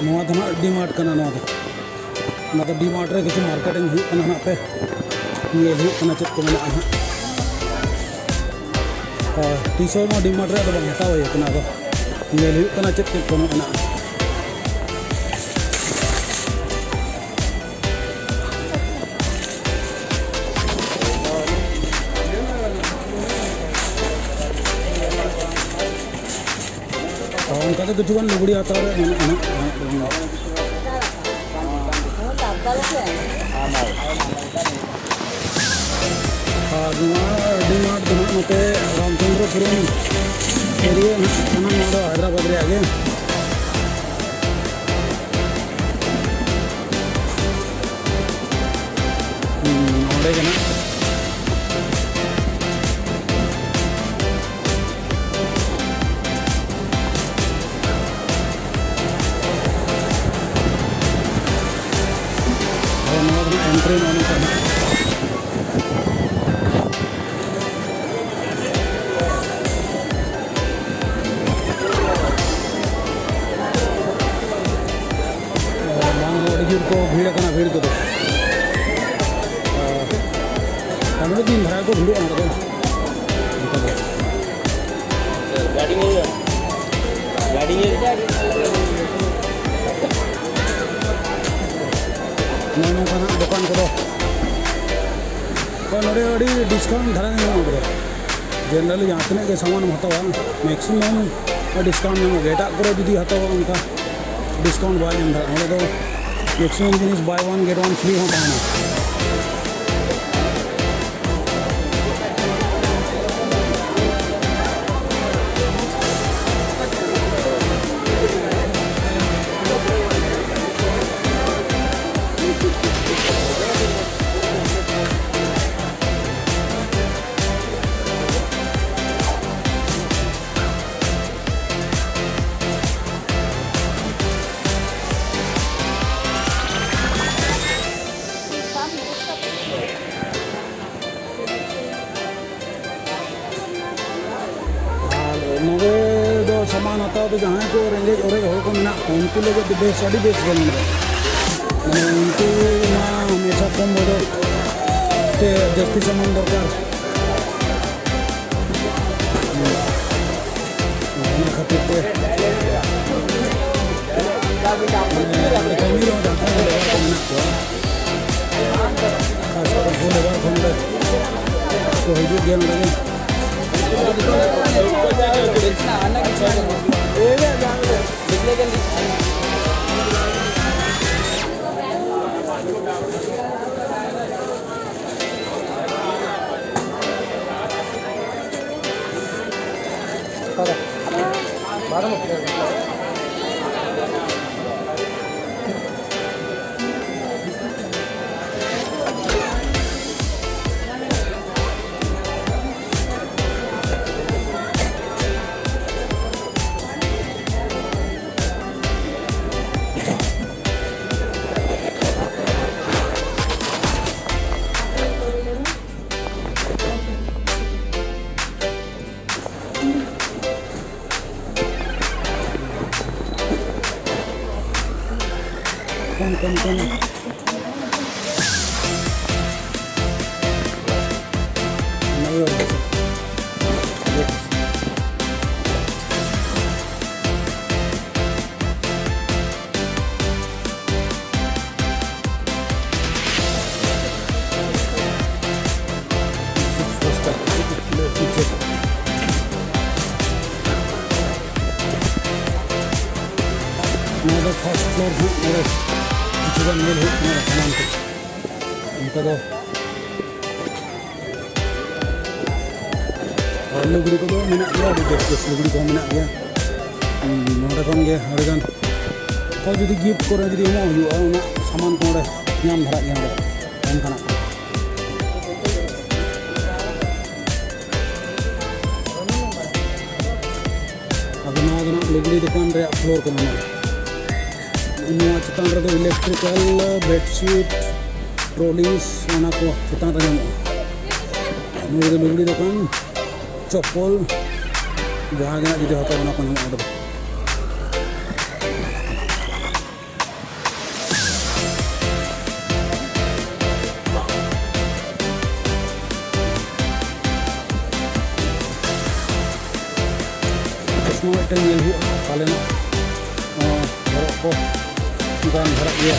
नवा तो ना डीमार्ट करना नवा तो डीमार्ट रे किसी मार्केटिंग हुई करना ना पे ये हुई करना चेक को मैंने आना टी-शर्ट में डीमार्ट रे तो बंगता हुआ ये करना तो ये हुई करना चेक को मैंने उनका तो कुछ लुगड़ी आता है डीमार्ट मत रामचंद्रपुरम एरिया हैदराबाद रे आगे एंट्री मालूम करना को भीड़ करना भीड़ को हमें दिन भरा को भीड़ गाड़ी नौकाना दुकान को डिस्काउंट धारा जनरली जहाँ तक के सामान हतवा मैक्सिमम डिस्काउंट एटा को जुदी हतवा उनका डिस्काउंट बाय तो मैक्सिमम जिनिस by one get one free होता है नवे दो सामान आता तो जहाँ को रेंगेज और को मेना उनको लगे बेस अड़ी बेस उनको हमेशा कम बदल ते जस्ती सामान दरकार खातिर तो हजू गेम लगे कम नहीं होगा मेरा फर्स्ट फ्लोर है मेरा मेल है मेरा सामान को उनका तो और लुगड़ी को मेना गया लुगड़ी को मेना गया नोडे खन गे हड़गान तो जुदी गिफ्ट को जुदी एमो हुआ उना सामान को नोडे नाम धरा गया नोडे उनका अब नवा लुगड़ी दुकान रे फ्लोर को नोडे चितान रे इलेक्ट्रिकल बेडशीट ट्रॉलीज को चितान रे लुगड़ी दुकान चप्पल जहाँ जुदी हतो को चश्मा मिट्टन पालन हरक को हरक गया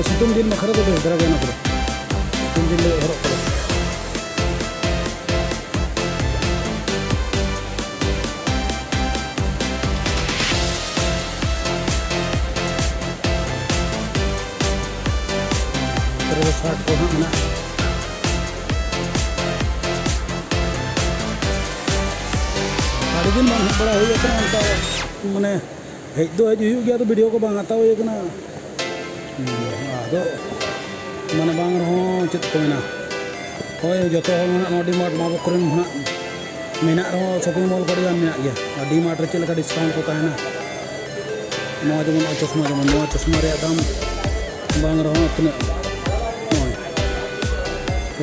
सितुंग दिन में खरीद दे दरा गया सितुंग दिन हरक करो terus saat ko hang na hari din bang bada hoye kana onka mane hej do hej huyu gaya to video ko bang hataw hoye kana तो माने बांग रहो चेत को मेना होय जतो हल मेना नो डीमार्ट माबो करेन हना मेना रहो शॉपिंग मॉल करे मेना गया डीमार्ट रे चलका डिस्काउंट को ताहेना नो जमन चश्मा रे दाम बांग रहो तने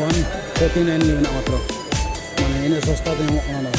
149 गे मेना मात्र माने इने सस्ता ते हमो kana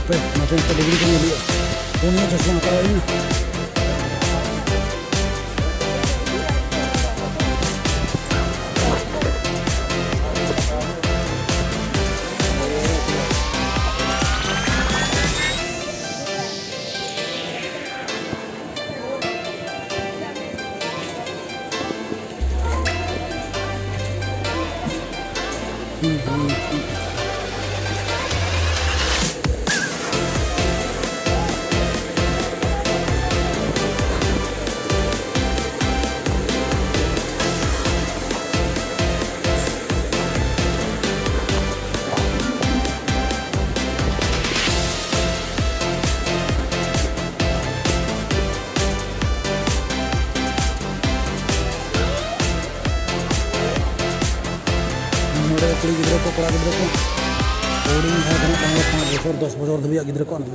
पे नाते डिग्री को मिली पुनिया चश्मा हटाई ना कुड़ी गिद्रा को कड़ा गिद्रा को ओडी में है 5 बছর 10 बছर धबिया गिद्रा को ना